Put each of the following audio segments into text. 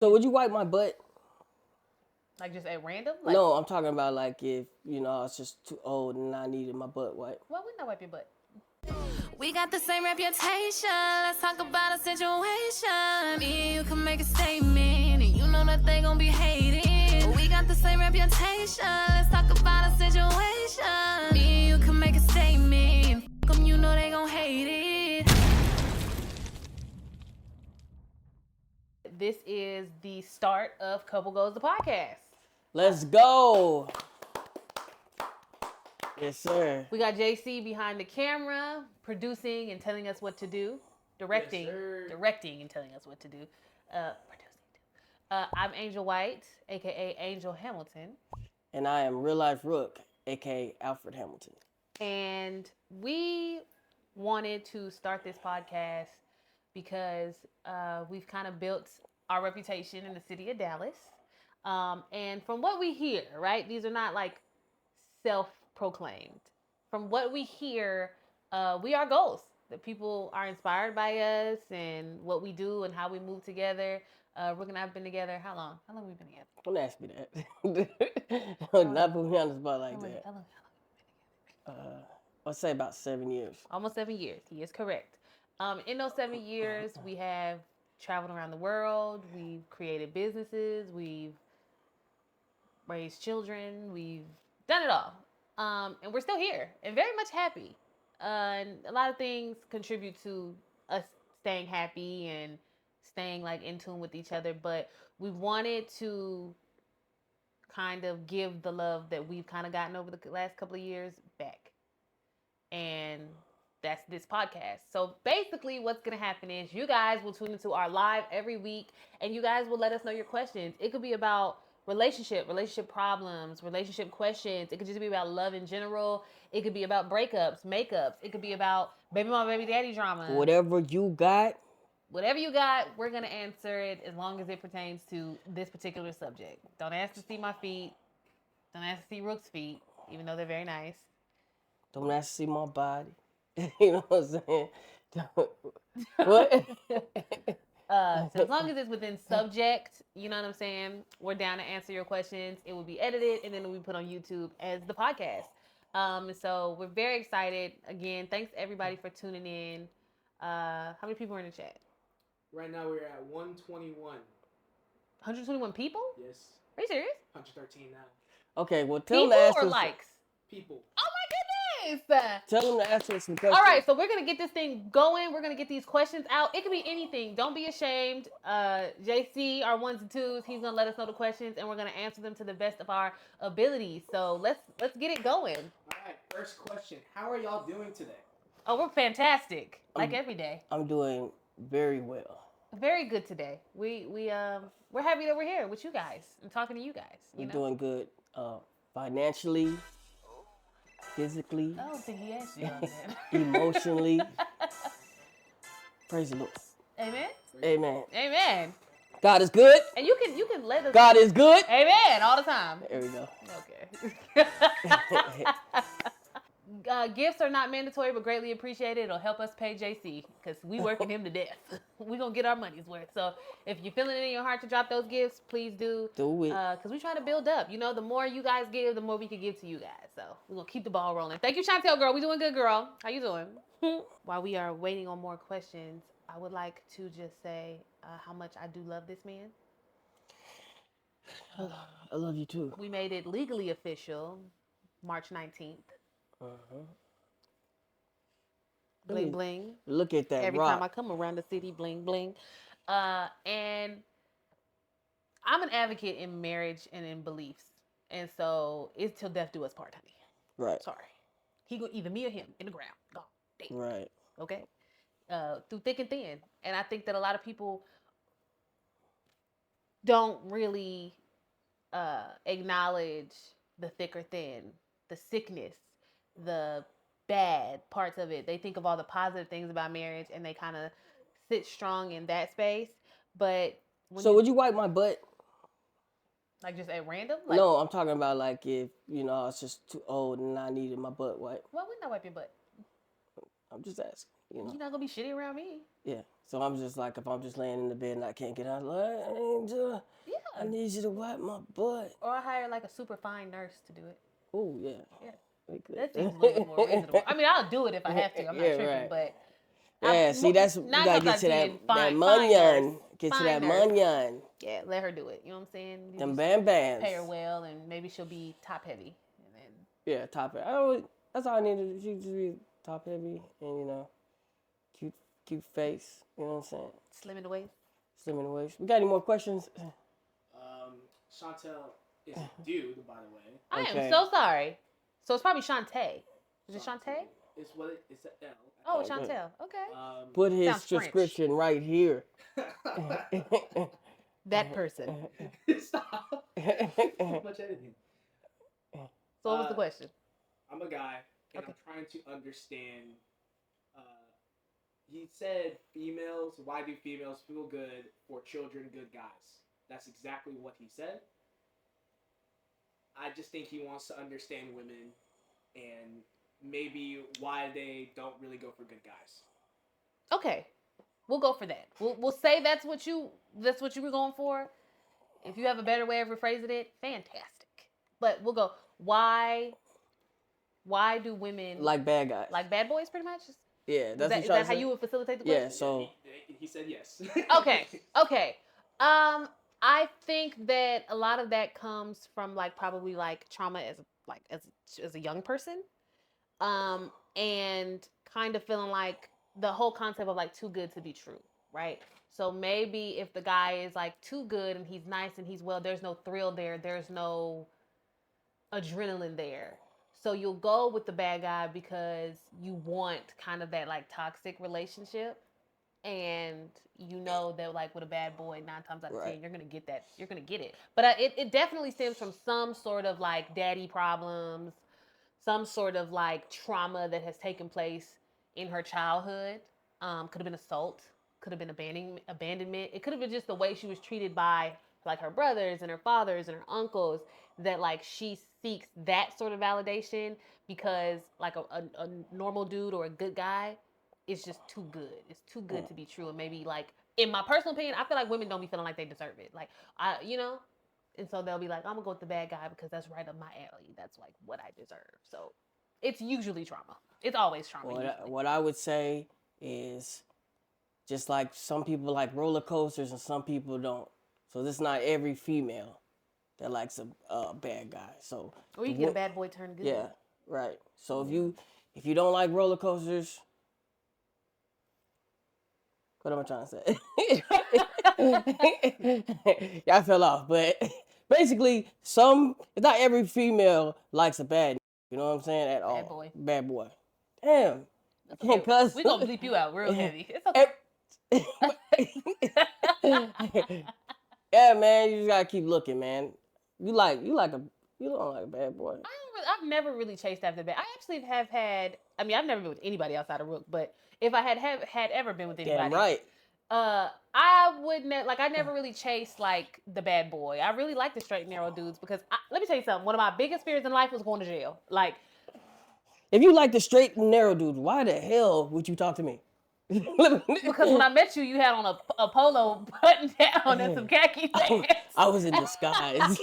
So would you wipe my butt? Like just at random? Like, No, I'm talking about like if, I was just too old and I needed my butt wiped. Well, we not wipe your butt. We got the same reputation. Let's talk about a situation. Me and you can make a statement, and you know that they gon' be hating. We got the same reputation. Let's talk about a situation. Me and you can make a statement. Come, you know they gon' hate it. This is the start of Couple Goes the podcast. Let's go. Yes, sir. We got JC behind the camera, producing and telling us what to do. Directing and telling us what to do. Producing. I'm Angel White, a.k.a. Angel Hamilton. And I am Real Life Rook, a.k.a. Alfred Hamilton. And we wanted to start this podcast because we've kind of built our reputation in the city of Dallas. And from what we hear, right, these are not like self-proclaimed. From what we hear, we are goals. That people are inspired by us and what we do and how we move together. Rook and I have been together. How long? How long have we been together? Don't ask me that. Not put me on the spot like that. How long I'll say about 7 years. Almost 7 years. He is correct. In those 7 years, we have traveled around the world. We've created businesses. We've raised children. We've done it all. And we're still here and very much happy. And a lot of things contribute to us staying happy and staying like in tune with each other. But we wanted to kind of give the love that we've kind of gotten over the last couple of years back. And that's this podcast. So basically what's going to happen is you guys will tune into our live every week and you guys will let us know your questions. It could be about relationship problems, relationship questions. It could just be about love in general. It could be about breakups, makeups. It could be about baby mama, baby daddy drama. Whatever you got, we're going to answer it as long as it pertains to this particular subject. Don't ask to see my feet. Don't ask to see Rook's feet, even though they're very nice. Don't ask to see my body. You know what I'm saying? What? So as long as it's within subject, you know what I'm saying? We're down to answer your questions. It will be edited and then it will be put on YouTube as the podcast. So we're very excited. Again, thanks to everybody for tuning in. How many people are in the chat? Right now we're at 121. 121 people? Yes. Are you serious? 113 now. Okay, well tell People them to ask or us. likes? People. Oh my goodness! Tell them to ask us some questions. All right, so we're going to get this thing going. We're going to get these questions out. It could be anything. Don't be ashamed. JC, our ones and twos, he's going to let us know the questions, and we're going to answer them to the best of our abilities. So let's get it going. All right, first question. How are y'all doing today? Oh, we're fantastic. Like every day. I'm doing very well. Very good today. We're happy that we're here with you guys and talking to you guys. We're doing good financially, physically, I don't think he asked you on that. emotionally. Praise the Lord. Amen. Amen. Amen. God is good. And you can let us. God is good. Amen. All the time. There we go. Okay. Gifts are not mandatory, but greatly appreciated. It'll help us pay JC because we working him to death. We gonna get our money's worth. So if you're feeling it in your heart to drop those gifts, please do. Do it. Because we try to build up. You know, the more you guys give, the more we can give to you guys. So we're gonna keep the ball rolling. Thank you, Chantel, girl. We doing good, girl. How you doing? While we are waiting on more questions, I would like to just say how much I do love this man. I love you too. We made it legally official March 19th. Bling bling. Look at that Every rock. time I come around the city, bling bling. And I'm an advocate in marriage and in beliefs. And so it's till death do us part, honey. Right. Sorry. He go either me or him in the ground. Gone. Dead. Right. Okay? Through thick and thin. And I think that a lot of people don't really acknowledge the thick or thin, the sickness, the bad parts of it. They think of all the positive things about marriage and they kind of sit strong in that space. But would you wipe my butt? Like just at random? Like, No, I'm talking about like if, I was just too old and I needed my butt wiped. Why wouldn't I wipe your butt? I'm just asking, You're not going to be shitty around me. Yeah. So I'm just like, if I'm just laying in the bed and I can't get out, like, Angel, I Yeah. need you to wipe my butt. Or I hire like a super fine nurse to do it. Oh yeah. Yeah. We could. That seems a little bit more reasonable. I mean, I'll do it if I have to. I'm not Yeah, tripping, right. but Yeah, see, that's you 9 gotta times get out to of that 10, fine munyan. nurse. Get to Fine that nurse. munyan. Yeah, let her do it. You know what I'm saying? You Them just bam bams. pay her well, and maybe she'll be top heavy. And then Yeah, top heavy. I always, that's all I needed. She just be top heavy and cute face. You know what I'm saying? slim in the waist. Slim in the waist. We got any more questions? Chantel is a dude, by the way. I Okay. am so sorry. So it's probably Shantae. Is it Shantae? It's what it's an L. Oh, Okay. Chantel. Okay. Put his Sounds French. subscription right here. That person. Stop. Too much editing. So what was the question? I'm a guy, and Okay. I'm trying to understand. He said females. Why do females feel good for children, good guys? That's exactly what he said. I just think he wants to understand women and maybe why they don't really go for good guys. Okay. We'll go for that. We'll say that's what you were going for. If you have a better way of rephrasing it, fantastic. But we'll go. Why do women Like bad guys. like bad boys pretty much? Yeah, that's Is that how you would facilitate the question? Yeah, so He said yes. Okay. I think that a lot of that comes from like probably like trauma as a young person, and kind of feeling like the whole concept of like too good to be true, right? So maybe if the guy is like too good and he's nice and he's well, there's no thrill there, there's no adrenaline there. So you'll go with the bad guy because you want kind of that like toxic relationship. And you know that like with a bad boy, 9 times out of 10, you're gonna get that. You're gonna get it. But it definitely stems from some sort of like daddy problems, some sort of like trauma that has taken place in her childhood. Could have been assault, could have been abandonment. It could have been just the way she was treated by like her brothers and her fathers and her uncles, that like she seeks that sort of validation because like a normal dude or a good guy is just too good. It's too good to be true. And maybe like in my personal opinion, I feel like women don't be feeling like they deserve it. Like and so they'll be like, I'm gonna go with the bad guy because that's right up my alley. That's like what I deserve. So it's usually trauma. It's always trauma. what I would say is just like some people like roller coasters and some people don't. So this is not every female that likes a bad guy. So or you get a bad boy turn good. Yeah, right. So if you don't like roller coasters, what am I trying to say? Y'all fell off, but basically, it's not every female likes a bad. You know what I'm saying? At all. Bad boy. Damn. I can't cuss. We gonna bleep you out real heavy. It's okay. Yeah, man. You just gotta keep looking, man. You don't like a bad boy. I've never really chased after bad. I actually have had. I mean, I've never been with anybody outside of Rook, but if I had ever been with anybody, damn right. I wouldn't like. I never really chased like the bad boy. I really like the straight and narrow dudes because let me tell you something. One of my biggest fears in life was going to jail. Like, if you like the straight and narrow dudes, why the hell would you talk to me? Because when I met you, you had on a polo button down and some khaki pants. I was in disguise.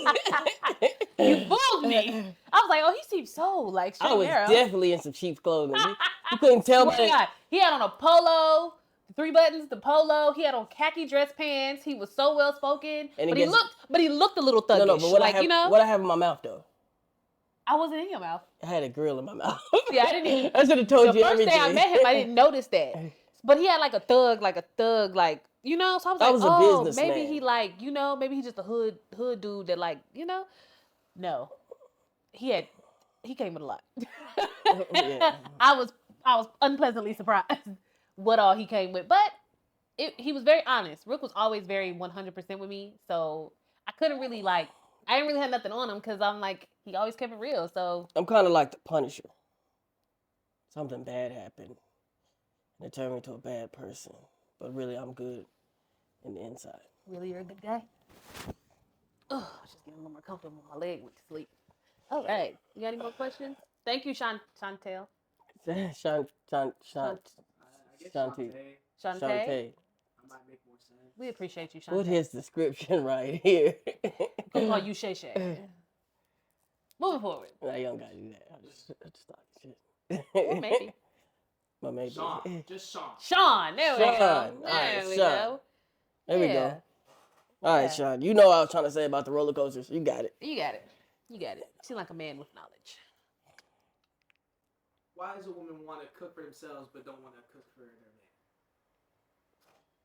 You fooled me. I was like, oh, he seems so like straight I was narrow. definitely in some cheap clothing. You couldn't tell me. He had on a polo, 3 buttons, the polo. He had on khaki dress pants. He was so well spoken, but he looked a little thuggish. No, but what I have in my mouth though? I wasn't in your mouth. I had a grill in my mouth. Yeah, I didn't. I should have told you everything. The first day I met him, I didn't notice that. But he had like a thug, so I was like, a businessman. Maybe he like, maybe he's just a hood dude that like, no. He came with a lot. Yeah. I was unpleasantly surprised what all he came with. But he was very honest. Rook was always very 100% with me. So I couldn't really I didn't really have nothing on him because I'm like, he always kept it real. So I'm kind of like the Punisher. Something bad happened. And it turned me into a bad person. But really, I'm good in the inside. Really, you're a good guy? Oh, I was just getting a little more comfortable. My leg went to sleep. All right. You got any more questions? Thank you, Chantel. Shantae. Shantae. might make more sense. We appreciate you, Shantae. Put his description right here. Gonna call you Shay Shay. Moving forward. Nah, you don't gotta do that. I'm just talking shit. Or maybe. But maybe. Sean. Just Sean. Sean. There we go. Sean. There Alright, we Sean. go. There we Yeah. go. All right, Sean. You know what I was trying to say about the roller coasters. You got it. You got it. You got it. Seem like a man with knowledge. Why does a woman want to cook for themselves but don't want to cook for their man?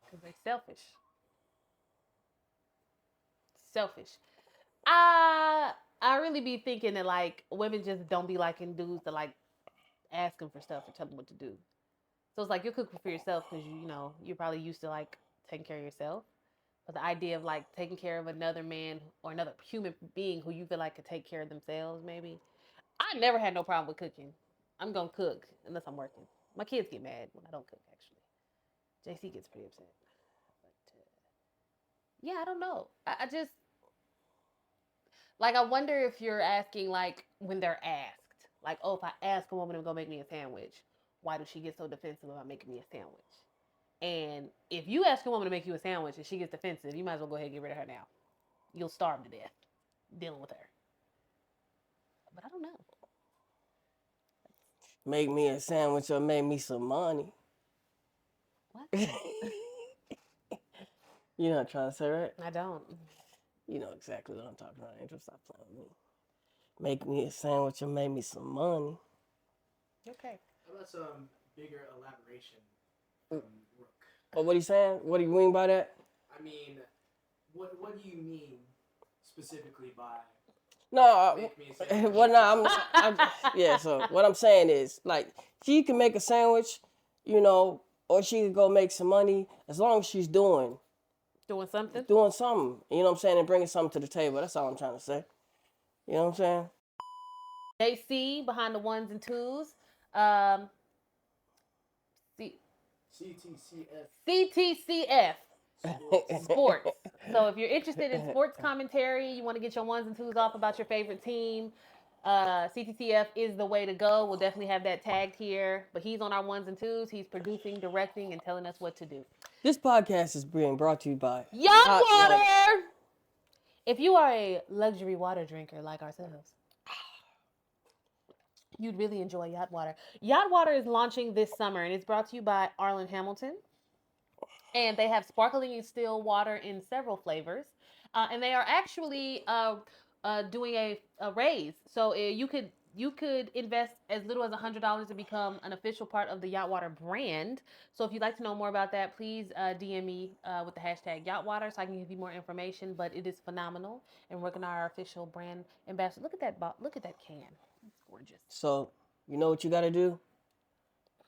Because they selfish. Selfish. I really be thinking that like women just don't be liking dudes to like ask them for stuff or tell them what to do. So it's like you're cooking for yourself because you know you're probably used to like taking care of yourself. But the idea of like taking care of another man or another human being who you feel like could take care of themselves, maybe. I never had no problem with cooking. I'm gonna cook unless I'm working. My kids get mad when I don't cook. Actually, JC gets pretty upset. But yeah, I don't know. I just like I wonder if you're asking like when they're asked, like, oh, if I ask a woman to go make me a sandwich, why does she get so defensive about making me a sandwich? And if you ask a woman to make you a sandwich and she gets defensive, you might as well go ahead and get rid of her now. You'll starve to death dealing with her. But I don't know. Make me a sandwich or make me some money. What? You know what I'm trying to say, right? I don't. You know exactly what I'm talking about. Angel, stop playing with me. Make me a sandwich or make me some money. Okay. How about some bigger elaboration from Rook? Oh, what are you saying? What do you mean by that? I mean, what do you mean specifically by No, make me a sandwich? well, no, yeah. So what I'm saying is, like, she can make a sandwich, you know, or she could go make some money as long as she's doing Something? something. You know what I'm saying, and bringing something to the table. That's all I'm trying to say. You know what I'm saying? JC behind the ones and twos. CTCF Sports. So if you're interested in sports commentary, you want to get your ones and twos off about your favorite team, CTCF is the way to go. We'll definitely have that tagged here. But he's on our ones and twos. He's producing, directing, and telling us what to do. This podcast is being brought to you by Yacht Water! If you are a luxury water drinker like ourselves, you'd really enjoy Yacht Water. Yacht Water is launching this summer, and it's brought to you by Arlen Hamilton. And they have sparkling and still water in several flavors. And they are actually doing a raise. So you could invest as little as $100 to become an official part of the Yacht Water brand. So if you'd like to know more about that, please DM me with the hashtag Yacht Water so I can give you more information. But it is phenomenal, and we're gonna our official brand ambassador. Look at that look at that can. It's gorgeous. So you know what you got to do?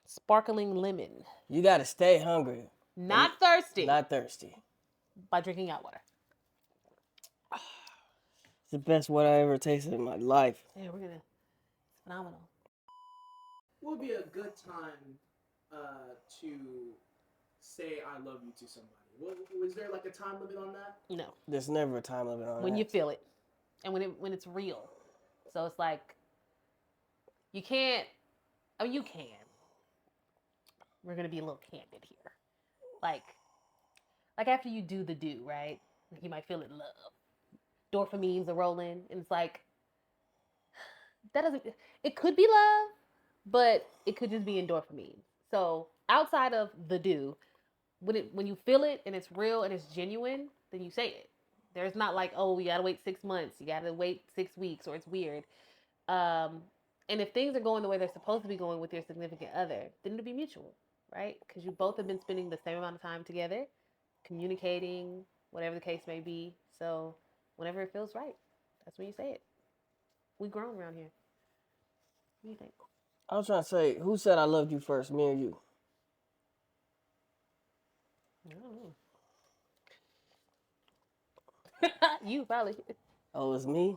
Sparkling lemon. You got to stay hungry. Not thirsty. Not thirsty. By drinking Yacht Water. It's the best water I ever tasted in my life. Yeah, we're gonna. It's phenomenal. What would be a good time to say I love you to somebody? Was there like a time limit on that? No. There's never a time limit on When that. you feel it, and when it's real. So it's like you can't. I mean, you can. We're gonna be a little candid here. Like after you do the do, right? You might feel it in love. Dopamines are rolling, and it's like that doesn't. It could be love, but it could just be endorphamine. So outside of the do, when you feel it and it's real and it's genuine, then you say it. There's not like, oh, you gotta wait 6 months, you gotta wait 6 weeks, or it's weird. And if things are going the way they're supposed to be going with your significant other, then it'll be mutual, right? Because you both have been spending the same amount of time together, communicating, whatever the case may be. So whenever it feels right, that's when you say it. We grown around here. What do you think? I was trying to say, who said I loved you first, me or you? I don't know. You probably. Oh, it was me?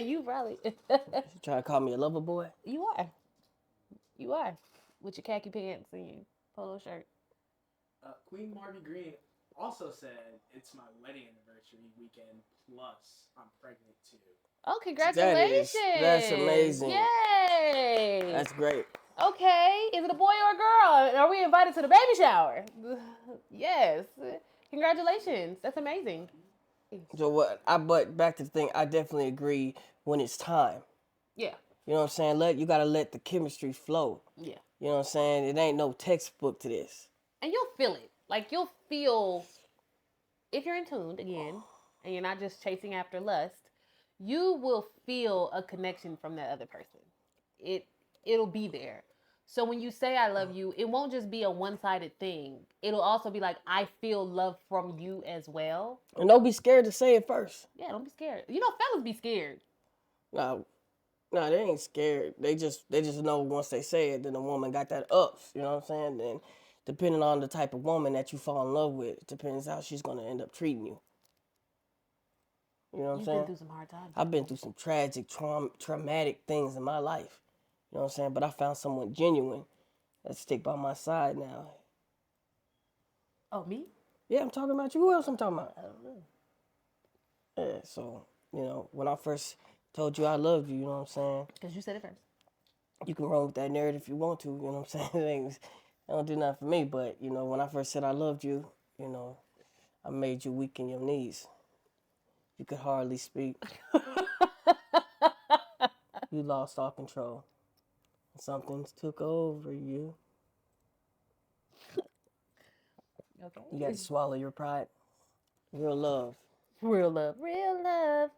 You probably. You trying to call me a lover boy? You are. You are. With your khaki pants and your polo shirt. Queen Margie Green also said it's my wedding anniversary weekend, plus I'm pregnant too. Oh, congratulations. That's amazing. Yay. That's great. Okay, is it a boy or a girl? Are we invited to the baby shower? Yes. Congratulations. That's amazing. So but back to the thing, I definitely agree when it's time. Yeah. You know what I'm saying? You gotta let the chemistry flow. Yeah. You know what I'm saying? It ain't no textbook to this. And you'll feel it. Like you'll feel if you're in tune again and you're not just chasing after lust, you will feel a connection from that other person. It'll be there. So when you say I love you, it won't just be a one-sided thing. It'll also be like I feel love from you as well. And don't be scared to say it first. Yeah, don't be scared. You know, fellas be scared. No, they ain't scared. They just know once they say it, then the woman got that ups. You know what I'm saying? Then depending on the type of woman that you fall in love with, it depends how she's gonna end up treating you. You know what I'm saying? You've been through some hard times. I've been through some tragic, traumatic things in my life. You know what I'm saying? But I found someone genuine that stick by my side now. Oh, me? Yeah, I'm talking about you. Who else I'm talking about? I don't know. Yeah, so, when I first told you I loved you, you know what I'm saying? Because you said it first. You can run with that narrative if you want to, you know what I'm saying? It don't do nothing for me, but, when I first said I loved you, I made you weak in your knees. You could hardly speak. You lost all control. Something's took over you. Okay. You got to swallow your pride. Real love. Real love. Real love.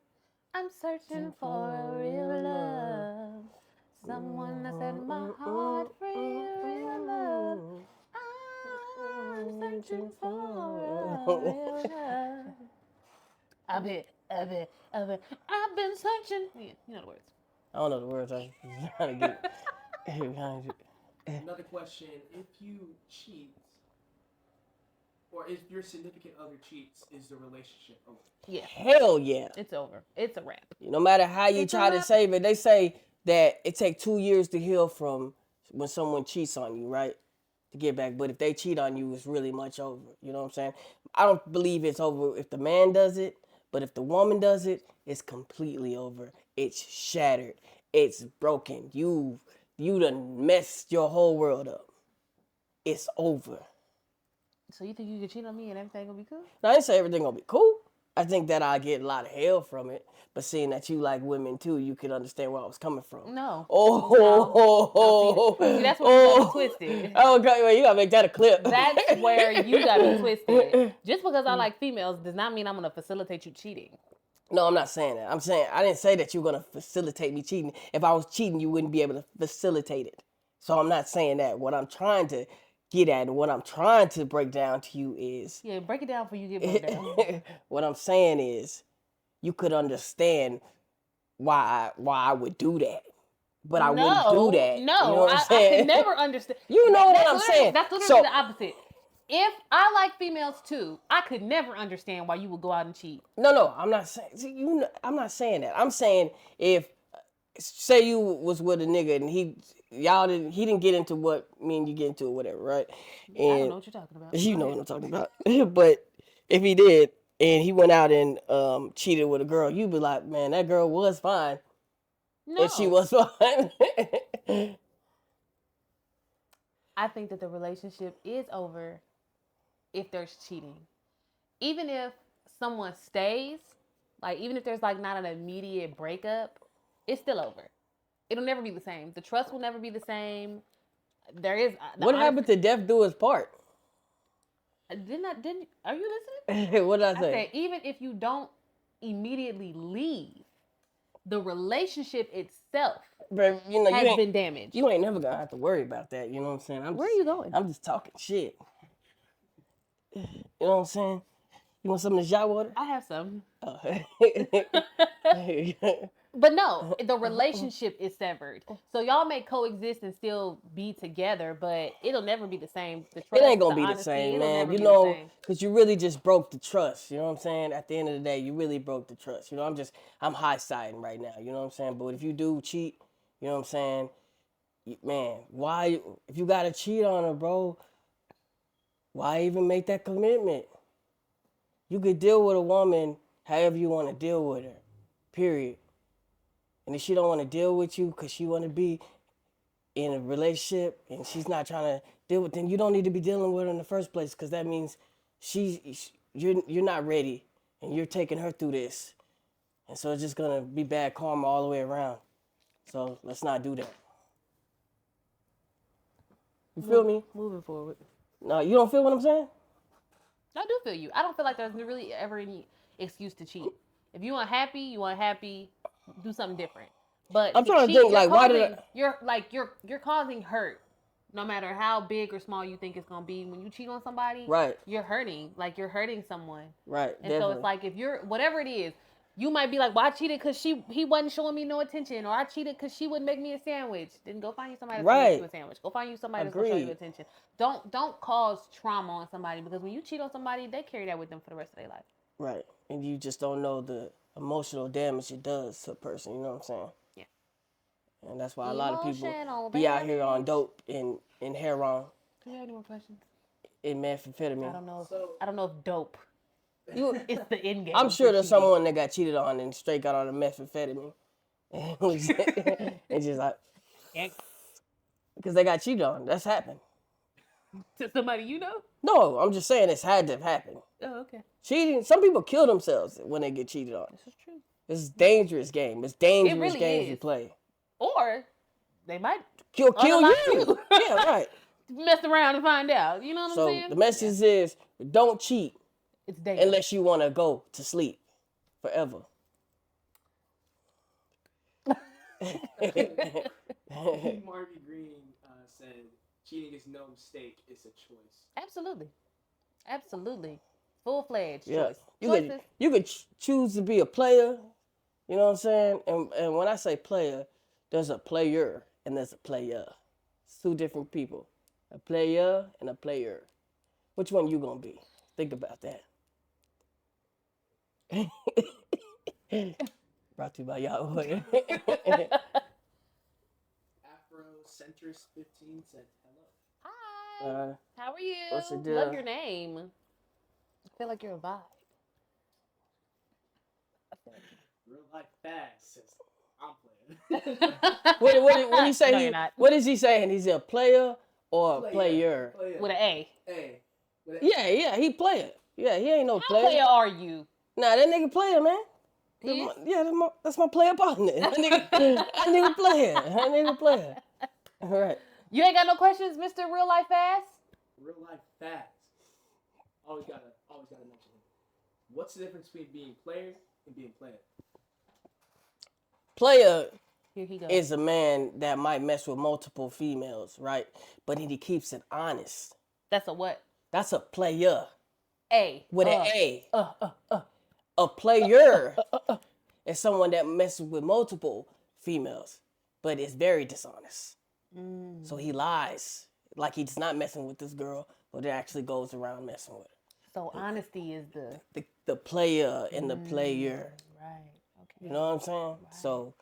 I'm searching for a real love. Someone to set my heart free. Real love. I'm searching for a real love. I've been searching. Yeah, you know the words. I don't know the words. I was trying to get Another question: if you cheat, or if your significant other cheats, is the relationship over? Yeah. Hell yeah. It's over. It's a wrap. No matter how you try to save it, they say that it takes 2 years to heal from when someone cheats on you, right? To get back. But if they cheat on you, it's really much over. You know what I'm saying? I don't believe it's over if the man does it, but if the woman does it, it's completely over. It's shattered. It's broken. You done messed your whole world up. It's over. So you think you can cheat on me and everything gonna be cool? Now, I didn't say everything gonna be cool. I think that I get a lot of hell from it. But seeing that you like women too, you could understand where I was coming from. No. Oh. See, that's where you got me twisted. Oh, okay, well, you gotta make that a clip. That's where you got me twisted. Just because I like females does not mean I'm gonna facilitate you cheating. No, I'm not saying that. I'm saying I didn't say that you're gonna facilitate me cheating. If I was cheating, you wouldn't be able to facilitate it. So I'm not saying that. What I'm trying to get at and what I'm trying to break down to you is break it down for you get broke down. what I'm saying is you could understand why I would do that. But I wouldn't do that. No, you know what I'm I saying? could never understand. You know what I'm saying. That's literally the opposite. If I like females too, I could never understand why you would go out and cheat. No, I'm not saying. See, I'm not saying that. I'm saying if, say you was with a nigga and he didn't get into what me and you get into or whatever, right? And I don't know what you're talking about. You know what I'm talking about. But if he did and he went out and cheated with a girl, you'd be like, man, that girl was fine. No. And she was fine. I think that the relationship is over if there's cheating. Even if someone stays, like even if there's like not an immediate breakup, it's still over. It'll never be the same. The trust will never be the same. There is. What happened to death do his part? Didn't are you listening? What did I say? I said even if you don't immediately leave, the relationship itself But, has been damaged. You ain't never gonna have to worry about that. You know what I'm saying? Where are you going? I'm just talking shit. You know what I'm saying? You want some of the shot water? I have some. Oh. But no, the relationship is severed. So y'all may coexist and still be together, but it'll never be the same. The trust, it ain't gonna be honesty, the same, it'll man. never You be know, the same. because you really just broke the trust. You know what I'm saying? At the end of the day, you really broke the trust. You know, I'm high-siding right now. You know what I'm saying? But if you do cheat, you know what I'm saying? Man, why? If you gotta cheat on her, bro, why even make that commitment? You could deal with a woman however you want to deal with her, period. And if she don't want to deal with you because she want to be in a relationship and she's not trying to deal with, then you don't need to be dealing with her in the first place, because that means you're not ready and you're taking her through this. And so it's just going to be bad karma all the way around. So let's not do that. You feel me? Moving forward. No, you don't feel what I'm saying? I do feel you. I don't feel like there's really ever any excuse to cheat. If you unhappy, do something different. But I'm trying to think, like, why did I... you're causing hurt, no matter how big or small you think it's gonna be. When you cheat on somebody, Right. you're hurting. Like, you're hurting someone. Right. And so it's like, if you're whatever it is, you might be like, well, I cheated because he wasn't showing me no attention, or I cheated because she wouldn't make me a sandwich. Then go find you somebody that's gonna make you a sandwich. Go find you somebody that's gonna show you attention. Don't cause trauma on somebody, because when you cheat on somebody, they carry that with them for the rest of their life. Right. And you just don't know the emotional damage it does to a person. You know what I'm saying? Yeah. And that's why a lot of people Emotional be out here on damage. dope and heroin Do you have any more questions? and methamphetamine. I don't know if dope. It's the end game. I'm sure there's someone that got cheated on and straight got on the methamphetamine. And just like, because they got cheated on. That's happened. To somebody you know? No, I'm just saying it's had to have happened. Oh, okay. Cheating, some people kill themselves when they get cheated on. This is true. It's a dangerous game. It's dangerous really games is. you play. Or they might Kill unalive you. Yeah, right. mess around and find out. You know what I'm So saying? the message is, don't cheat It's dangerous. unless you want to go to sleep forever. Marvy Green said, cheating is no mistake, it's a choice. Absolutely. Full-fledged Yeah. choice. You could choose to be a player, you know what I'm saying? And when I say player, there's a player and there's a player. It's two different people. A player and a player. Which one you gonna be? Think about that. Brought to you by Yahweh. Afrocentrist 15 said hello. Hi. How are you? What's the deal? Love your name. I feel like you're a vibe. Real life fast says, I'm playing. What do you say? No, you're not. What is he saying? He's a player or a player? With an A. A. Yeah, he player. Yeah, he ain't no How player. player are you? Nah, that nigga player, man. He is? That's my player partner. That nigga player. All right. You ain't got no questions, Mr. Real Life Fast? Real life fast. Always gotta mention him. What's the difference between being player and being player? Player Here he goes. is a man that might mess with multiple females, right? But he keeps it honest. That's a what? That's a player A. with an A. A player is someone that messes with multiple females, but is very dishonest. So he lies, like he's not messing with this girl, but it actually goes around messing with her. So honesty is The player and the player. right. Okay. You know what I'm saying? Right. So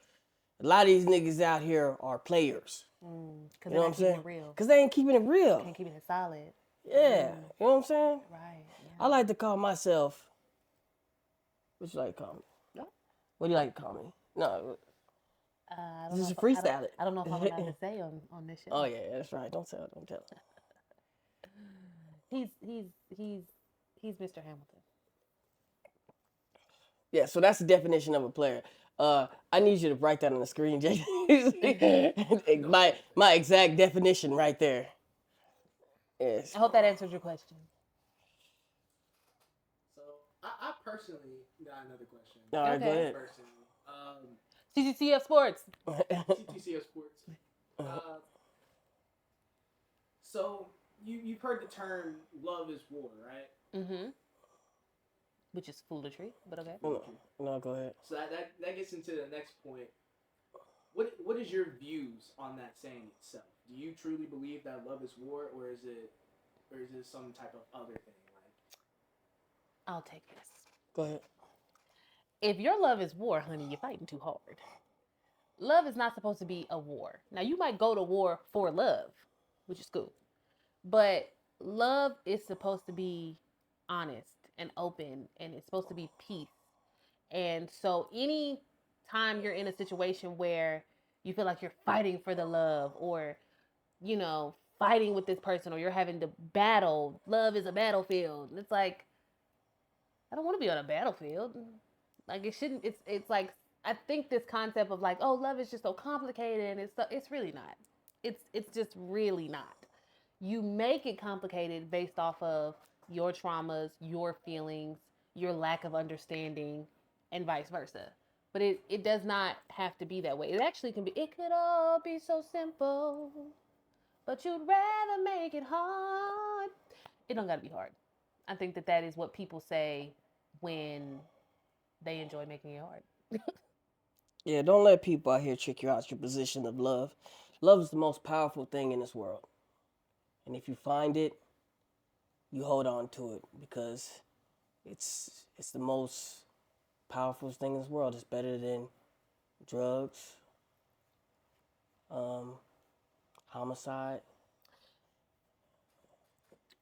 a lot of these niggas out here are players. Because You know what I'm saying? real. Because they ain't keeping it real. Can't keep it solid. Yeah. You know what I'm saying? Right. Yeah. I like to call myself. What you like to call me? No. What do you like to call me? No. I This is a know if- freestyle. I don't know if I'm allowed to say on this show. Oh yeah, that's right. Don't tell. He's Mr. Hamilton. Yeah, so that's the definition of a player. I need you to write that on the screen, Jay. my exact definition right there. Yes. I hope that answered your question. So I personally got another question. All right, go Okay. ahead. Personally, CCCF Sports. TCO Sports. So you've heard the term "love is war," right? Mm-hmm. Which is foolery, but okay. No, go ahead. So that gets into the next point. What is your views on that saying itself? Do you truly believe that love is war, or is it some type of other thing? Like, I'll take this. Go ahead. If your love is war, honey, you're fighting too hard. Love is not supposed to be a war. Now, you might go to war for love, which is cool. But love is supposed to be honest and open, and it's supposed to be peace. And so any time you're in a situation where you feel like you're fighting for the love, or you know, fighting with this person or you're having to battle. Love is a battlefield. And it's like, I don't want to be on a battlefield. Like it shouldn't. It's like I think this concept of like, oh, love is just so complicated, and it's really not. It's just really not. You make it complicated based off of your traumas, your feelings, your lack of understanding, and vice versa. But it does not have to be that way. It actually can be. It could all be so simple, but you'd rather make it hard. It don't gotta be hard. I think that is what people say when they enjoy making it hard. Yeah, don't let people out here trick you out your position of love. Love is the most powerful thing in this world. And if you find it, you hold on to it because it's the most powerful thing in this world. It's better than drugs, homicide.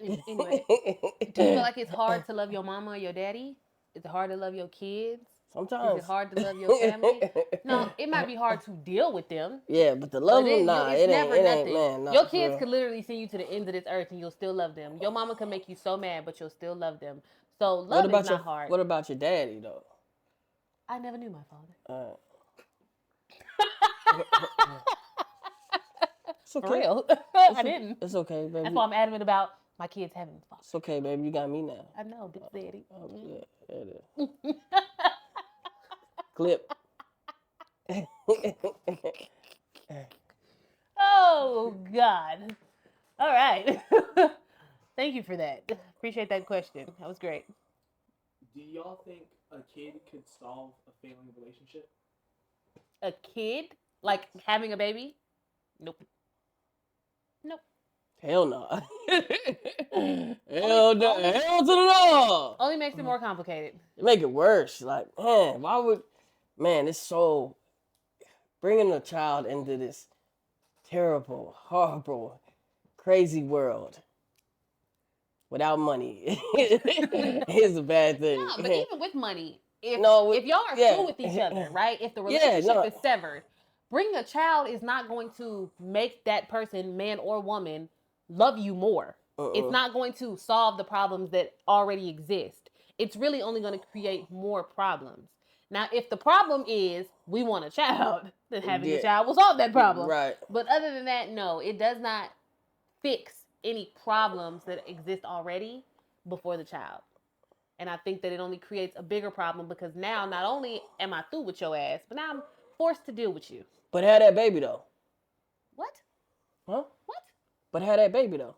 Anyway, do you feel like it's hard to love your mama or your daddy? Is it hard to love your kids? Sometimes. Is it hard to love your family? No, it might be hard to deal with them. Yeah, but the love them, nah, it's it never ain't, nothing. man. Nah, Your for kids real. could literally send you to the end of this earth and you'll still love them. Your mama can make you so mad, but you'll still love them. So love is not hard. What about your daddy though? I never knew my father. It's okay. For real. I didn't. It's okay, baby. That's why I'm adamant about my kids having a father. It's okay, baby. You got me now. I know, big daddy. Oh, yeah, it is. Clip. Oh, God. All right. Thank you for that. Appreciate that question. That was great. Do y'all think a kid could solve a failing relationship? A kid? Like having a baby? Nope. Nope. Hell no. Hell no. Hell to the no. Only makes it more complicated. It make it worse. Like, man, why would... Man, it's so... Bringing a child into this terrible, horrible, crazy world without money is a bad thing. No, but even with money, if y'all are cool with each other, right? If the relationship is severed, bringing a child is not going to make that person, man or woman, love you more. It's not going to solve the problems that already exist. It's really only going to create more problems. Now, if the problem is we want a child, then having a child will solve that problem. Right. But other than that, no, it does not fix any problems that exist already before the child. And I think that it only creates a bigger problem because now not only am I through with your ass, but now I'm forced to deal with you. But have that baby though. What? Huh? What? But have that baby though.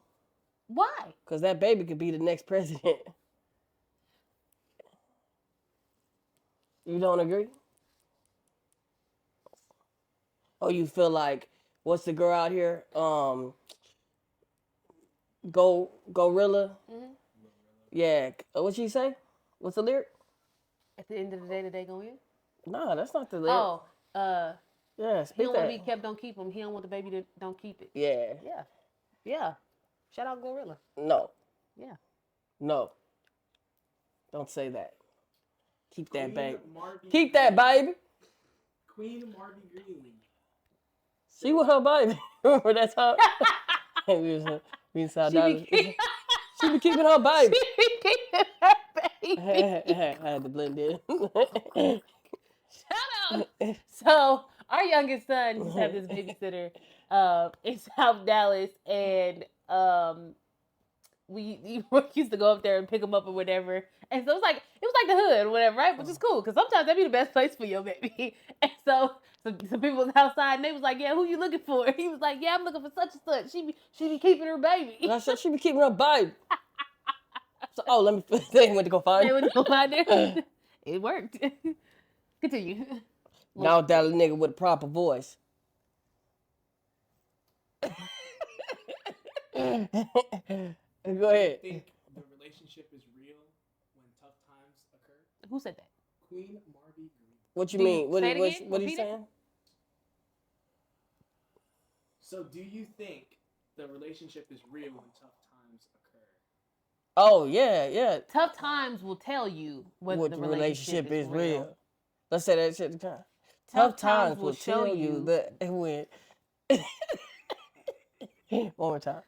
Why? Because that baby could be the next president. You don't agree? Oh, you feel like, what's the girl out here? Gorilla? Mm-hmm. Yeah. What'd she say? What's the lyric? At the end of the day, they go in? No, that's not the lyric. Oh, yeah, he speak don't want that. to be kept, don't keep him. He don't want the baby to don't keep it. Yeah. Yeah. Yeah. Shout out Gorilla. No. Yeah. No. Don't say that. Keep that Queen baby. Marby Keep that baby. Queen Marby Green. She was her baby. Remember that time? we in South Dallas. She be keeping her baby. She be keeping her baby. I had to blend in. Shut up. So our youngest son used to have this babysitter in South Dallas, and we used to go up there and pick him up or whatever. And so it was like the hood or whatever, right? Which is cool because sometimes that'd be the best place for your baby. And so some people was outside and they was like, "Yeah, who you looking for?" He was like, "Yeah, I'm looking for such and such. She be keeping her baby." And I said she be keeping her baby. So, let me. They went to go find They her. went to go find her. It worked. Continue. Now that nigga with a proper voice. Go ahead. Do you think the relationship is real when tough times occur? Who said that? Queen Marby Green. What you Do you mean? What say it are again? you Repeat it? saying? So do you think the relationship is real when tough times occur? Oh yeah. Tough times will tell you whether the relationship is real. Let's say that shit again. Tough times will show you that when. One more time.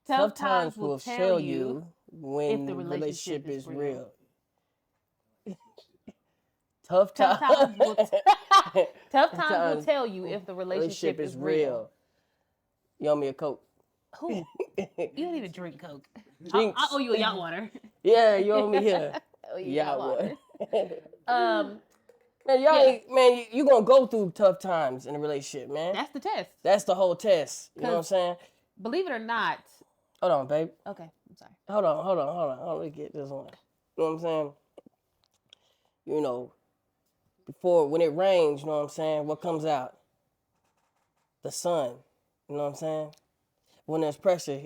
Tough times will tell you when if the relationship is real. Tough Tough times. times will tough times will times tell you if the relationship is real. You owe me a Coke. Who? You don't need to drink Coke. Jinx. I owe you a yacht water. Yeah, you owe me here. I owe you Yeah, yacht water. man, y'all Yeah. ain't, man, you gonna go through tough times in a relationship, man. That's the test. That's the whole test. You know what I'm 'Cause- saying? Believe it or not. Hold on, babe. Okay, I'm sorry. Hold on. Let me get this one. You know what I'm saying? You know, before, when it rains, you know what I'm saying? What comes out? The sun. You know what I'm saying? When there's pressure,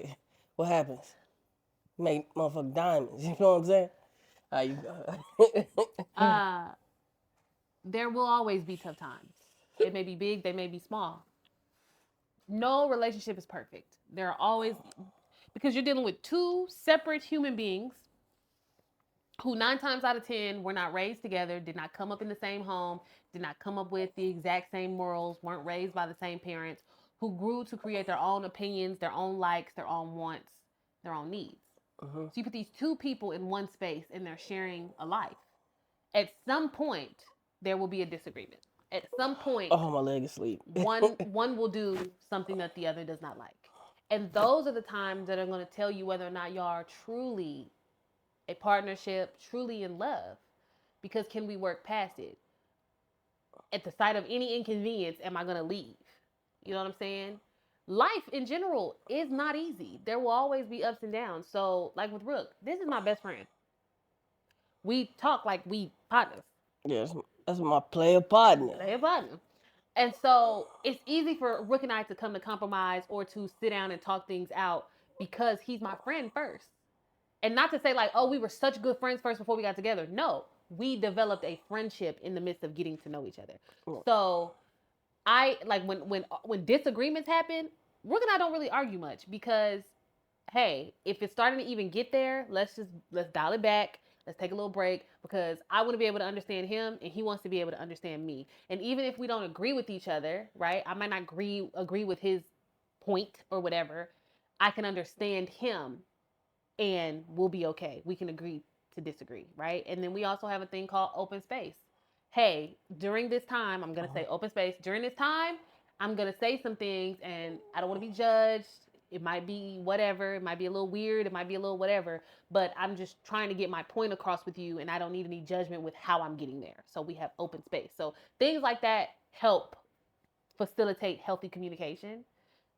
what happens? Make motherfucking diamonds. You know what I'm saying? How you go? There will always be tough times. They may be big, they may be small. No relationship is perfect. There are always, because you're dealing with two separate human beings who 9 times out of 10 were not raised together, did not come up in the same home, did not come up with the exact same morals, weren't raised by the same parents, who grew to create their own opinions, their own likes, their own wants, their own needs. So you put these two people in one space and they're sharing a life. At some point, there will be a disagreement. At some point, Oh, my leg is asleep. one will do something that the other does not like. And those are the times that are going to tell you whether or not y'all are truly a partnership, truly in love. Because can we work past it? At the sight of any inconvenience, am I going to leave? You know what I'm saying? Life in general is not easy. There will always be ups and downs. So, like with Rook, this is my best friend. We talk like we partners. Yes, that's my player partner. Player partner. And so it's easy for Rook and I to come to compromise or to sit down and talk things out because he's my friend first. And not to say like, oh, we were such good friends first before we got together. No, we developed a friendship in the midst of getting to know each other. So I like when disagreements happen, Rook and I don't really argue much because, hey, if it's starting to even get there, let's dial it back. Let's take a little break because I want to be able to understand him and he wants to be able to understand me. And even if we don't agree with each other, right? I might not agree with his point or whatever. I can understand him and we'll be okay. We can agree to disagree, right? And then we also have a thing called open space. Hey, during this time, I'm going to say open space. During this time, I'm going to say some things and I don't want to be judged. It might be whatever. It might be a little weird. It might be a little whatever. But I'm just trying to get my point across with you and I don't need any judgment with how I'm getting there. So we have open space. So things like that help facilitate healthy communication.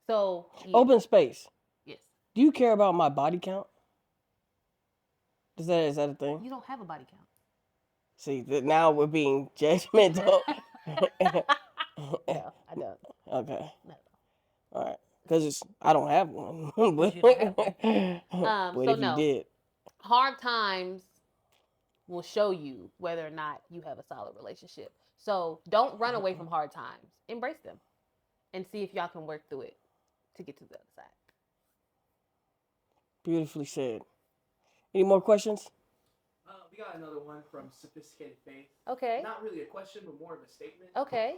So yeah. Open space. Yes. Do you care about my body count? Is that a thing? You don't have a body count. See, now we're being judgmental. No, I don't. Okay. No. All right. Because I don't have one. But, You don't have one. but So if no. you did. Hard times will show you whether or not you have a solid relationship. So don't run away from hard times. Embrace them and see if y'all can work through it to get to the other side. Beautifully said. Any more questions? We got another one from Sophisticated Faith. Okay. Not really a question, but more of a statement. Okay.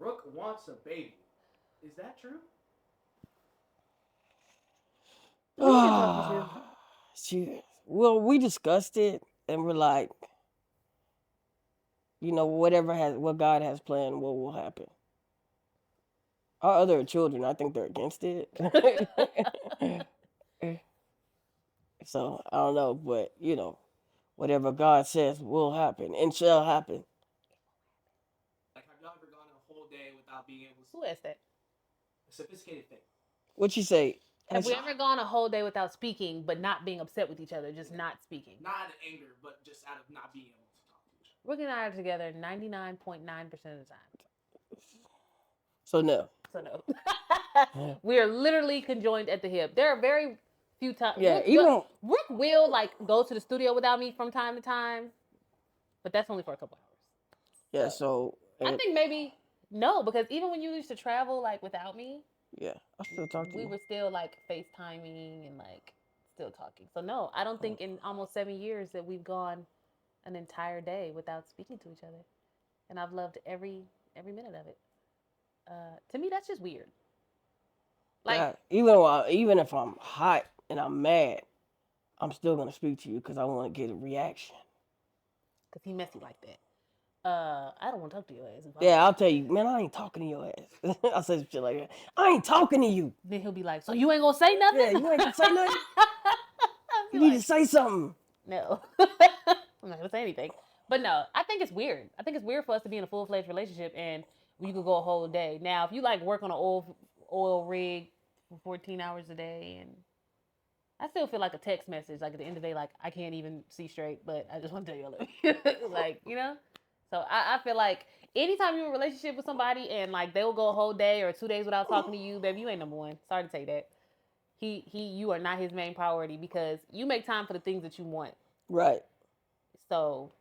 Rook wants a baby. Is that true? Well, we discussed it and we're like, you know, what God has planned, what will happen. Our other children, I think they're against it. So I don't know, but you know, whatever God says will happen and shall happen. Like, have y'all ever gone a whole day without being able to? Who asked that? Sophisticated Faith. What'd you say? Have we ever gone a whole day without speaking, but not being upset with each other, just not speaking? Not out of anger, but just out of not being able to talk to each other. Rook and I are together 99.9% of the time. So no. So no. We are literally conjoined at the hip. There are very few times. Yeah, Rook will like go to the studio without me from time to time, but that's only for a couple hours. Yeah, so I think maybe no, because even when you used to travel like without me, yeah, I still talk to you. We were still like FaceTiming and like still talking. So no, I don't think in almost 7 years that we've gone an entire day without speaking to each other, and I've loved every minute of it. To me, that's just weird. Like, God, even if I'm hot and I'm mad, I'm still gonna speak to you because I want to get a reaction. because he messy like that. I don't want to talk to your ass. Yeah, I'll tell you, man, I ain't talking to your ass. I'll say some shit like that. I ain't talking to you. Then he'll be like, so you ain't gonna say nothing? Yeah, you ain't gonna say nothing. I'll be You need like, to say something. no. I'm not gonna say anything. But no, I think it's weird. I think it's weird for us to be in a full-fledged relationship and you could go a whole day. Now, if you like work on an oil rig for 14 hours a day, and I still feel like a text message, like at the end of the day, like I can't even see straight, but I just want to tell you I love you. Like, you know? So I feel like anytime you're in a relationship with somebody and like they'll go a whole day or 2 days without talking to you, baby, you ain't number one. Sorry to tell you that. You are not his main priority because you make time for the things that you want. Right. So.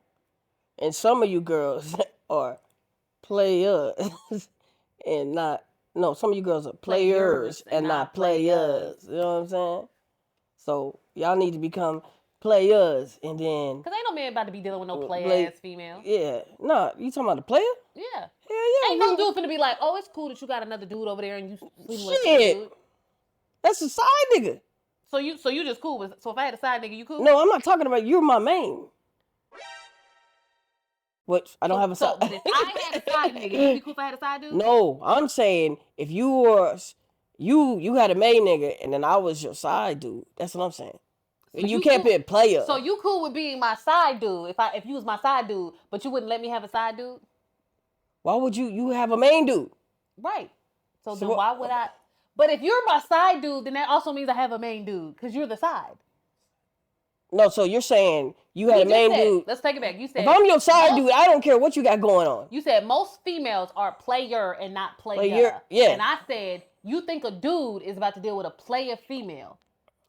And some of you girls are players and not. No, some of you girls are players and not players. You know what I'm saying? So y'all need to become players and then. Cause ain't no man about to be dealing with no ass female. Yeah. Nah, you talking about the player? Yeah. Hell yeah. Ain't no dude finna be like, oh, it's cool that you got another dude over there and you sleeping with Shit. a dude. That's a side nigga. So you just cool with. So if I had a side nigga, you cool? No, I'm not talking about you're my main. What? I don't have a side. So, but if I had a side nigga, you be cool if I had a side dude? No, I'm saying if you were you had a main nigga and then I was your side dude. That's what I'm saying. So you can't cool, be a player. So you cool with being my side dude if you was my side dude, but you wouldn't let me have a side dude? Why would you have a main dude? Right. So then why would I? But if you're my side dude, then that also means I have a main dude because you're the side. No, so you're saying you had a main dude. Let's take it back. You said if I'm your side dude, I don't care what you got going on. You said most females are player and not player. Yeah. And I said you think a dude is about to deal with a player female.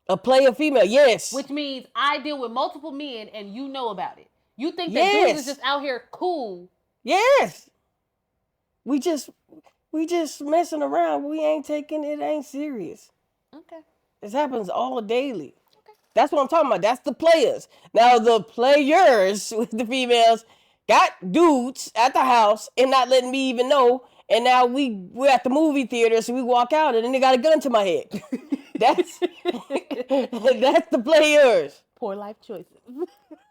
A player female, yes. Which means I deal with multiple men and you know about it. You think that dudes is just out here cool. Yes. We just messing around. We ain't taking it ain't serious. Okay. This happens all daily. Okay. That's what I'm talking about. That's the players. Now the players with the females got dudes at the house and not letting me even know. And now we're at the movie theater, so we walk out and then they got a gun to my head. That's the players. Poor life choices.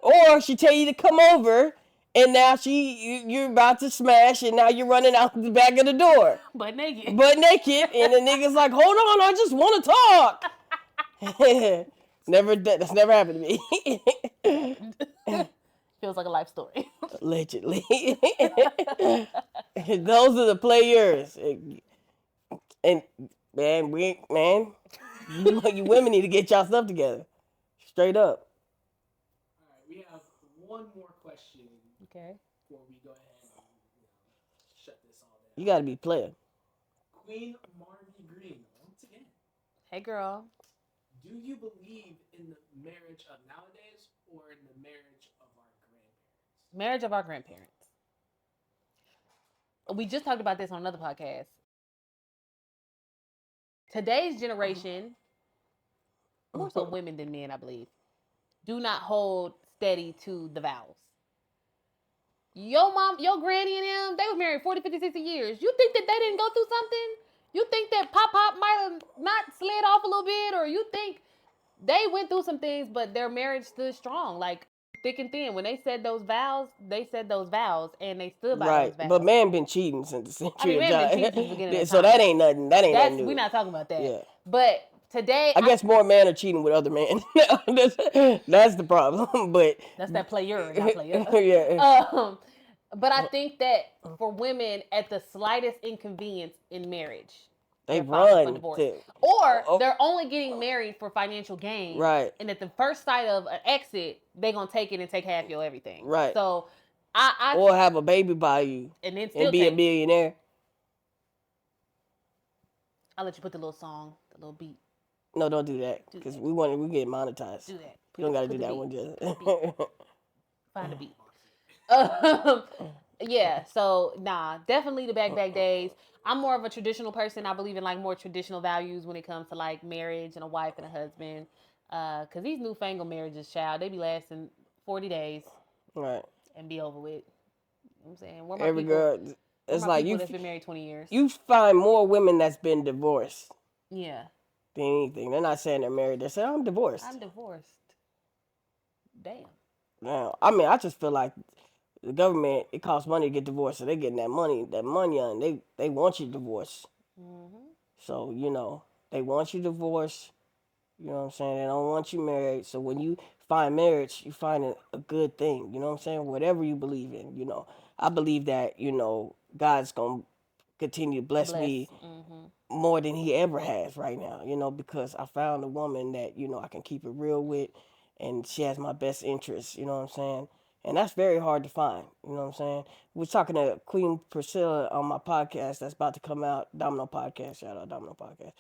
Or she tell you to come over, and now you're about to smash, and now you're running out the back of the door. Butt naked. And the nigga's like, hold on, I just want to talk. That's never happened to me. Feels like a life story. Allegedly. Those are the players. And man, you women need to get y'all stuff together. Straight up. All right, we have one more question. Okay. Before we go ahead and shut this all down. You gotta be a player. Queen Margie Green, once again. Hey, girl. Do you believe in the marriage of nowadays or in the marriage of our grandparents? Marriage of our grandparents. We just talked about this on another podcast. Today's generation, more so women than men, I believe, do not hold steady to the vows. Your mom, your granny and them, they were married 40, 50, 60 years. You think that they didn't go through something? You think that Pop might have not slid off a little bit? Or you think they went through some things, but their marriage stood strong? Like, thick and thin. When they said those vows, and they stood by those vows. But man been cheating since the century man been cheating since the beginning of so time. that ain't nothing. That ain't nothing new. We're not talking about that. Yeah. But today, I guess more men are cheating with other men. That's the problem. But that's that player, not player. Yeah. But I think that for women, at the slightest inconvenience in marriage, they run. run. Or they're only getting married for financial gain. Right. And at the first sight of an exit, they're going to take it and take half your everything. Right. So, or have a baby by you and then still be a millionaire. I'll let you put the little song, the little beat. No, don't do that. Because we get monetized. Do that. You don't got to do that one, just. Find a beat. Yeah, so definitely the back days. I'm more of a traditional person. I believe in like more traditional values when it comes to like marriage and a wife and a husband. Cause these newfangled marriages, child, they be lasting 40 days, right, and be over with. You know what I'm saying, every girl, it's like that's been married 20 years. You find more women that's been divorced Yeah. than anything. They're not saying they're married. They're saying I'm divorced. I'm divorced. Damn. Now, I mean, I just feel like the government, it costs money to get divorced, so they're getting that money on. They want you divorced. Mm-hmm. So, they want you divorced. You know what I'm saying? They don't want you married. So when you find marriage, you find a good thing. You know what I'm saying? Whatever you believe in, I believe that, God's going to continue to bless me Mm-hmm. more than he ever has right now, because I found a woman that, I can keep it real with, and she has my best interests, you know what I'm saying? And that's very hard to find, you know what I'm saying? We're talking to Queen Priscilla on my podcast that's about to come out, Domino Podcast, shout out Domino Podcast.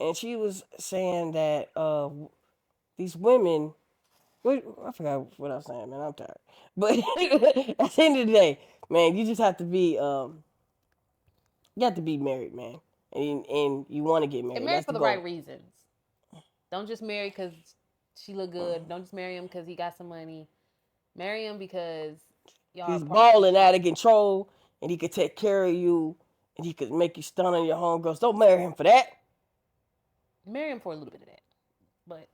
And she was saying that these women, I forgot what I was saying, man, I'm tired. But at the end of the day, man, you just have to be, you have to be married, man. And you want to get married. And marry That's for the goal. right reasons. Don't just marry because she look good. Don't just marry him because he got some money. Marry him because y'all He's are balling out of control, and he could take care of you, and he could make you stun on your homegirls. Don't marry him for that. Marry him for a little bit of that, but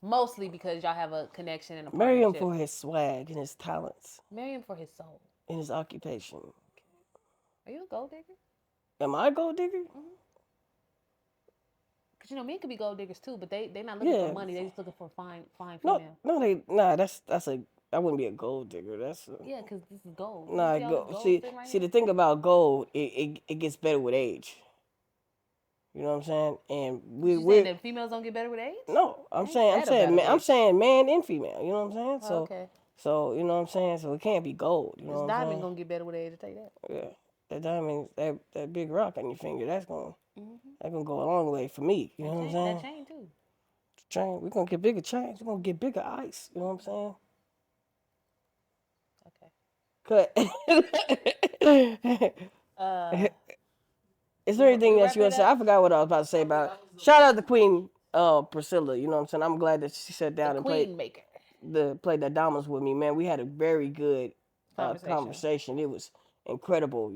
mostly because y'all have a connection and a Marry him partnership. for his swag and his talents Marry him for his soul. and his occupation. Are you a gold digger? Am I a gold digger? Because men could be gold diggers too, but they not looking for money. They just looking for fine female. I wouldn't be a gold digger. Yeah, because this is gold. Nah, You see all this gold see, sitting right see here? the thing about gold, it gets better with age. You know what I'm saying? And You saying that females don't get better with age? no, I'm Ain't saying that a better I'm bitch? saying man and female. You know what I'm saying? Oh, okay. So you know what I'm saying? So it can't be gold. You know This what I'm diamond saying? gonna get better with age. I tell you that. Yeah, that diamond, that big rock on your finger, that's gonna go a long way for me. You know what I'm saying? That chain too. Chain, we're gonna get bigger chains. We're gonna get bigger ice. You know what I'm saying? Okay. Cut. Is there anything that you want to say? I forgot what I was about to say about it. Shout out to Queen Priscilla. You know what I'm saying? I'm glad that she sat down The and queen maker. played the dominoes with me, man. We had a very good conversation. It was incredible,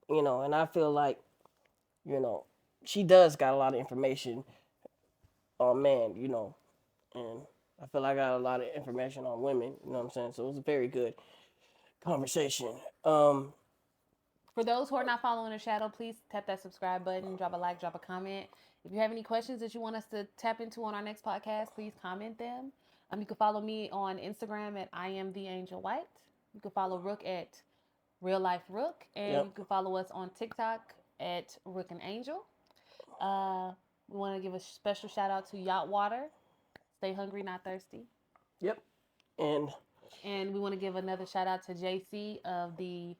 and I feel like, she does got a lot of information on men, and I feel like I got a lot of information on women, you know what I'm saying? So it was a very good conversation. For those who are not following the shadow, please tap that subscribe button, drop a like, drop a comment. If you have any questions that you want us to tap into on our next podcast, please comment them. You can follow me on Instagram at I am the Angel White. You can follow Rook at Real Life Rook, and you can follow us on TikTok at Rook and Angel. We want to give a special shout out to Yacht Water. Stay hungry, not thirsty. Yep. And we want to give another shout out to JC of the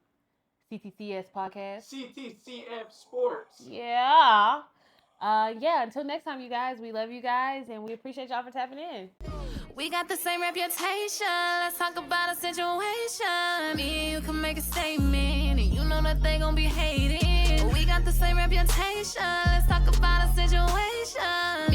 CTCS podcast. CTCF Sports. Yeah. Until next time, you guys. We love you guys, and we appreciate y'all for tapping in. We got the same reputation. Let's talk about a situation. Me and you can make a statement, and you know that they gon' be hating. We got the same reputation. Let's talk about a situation.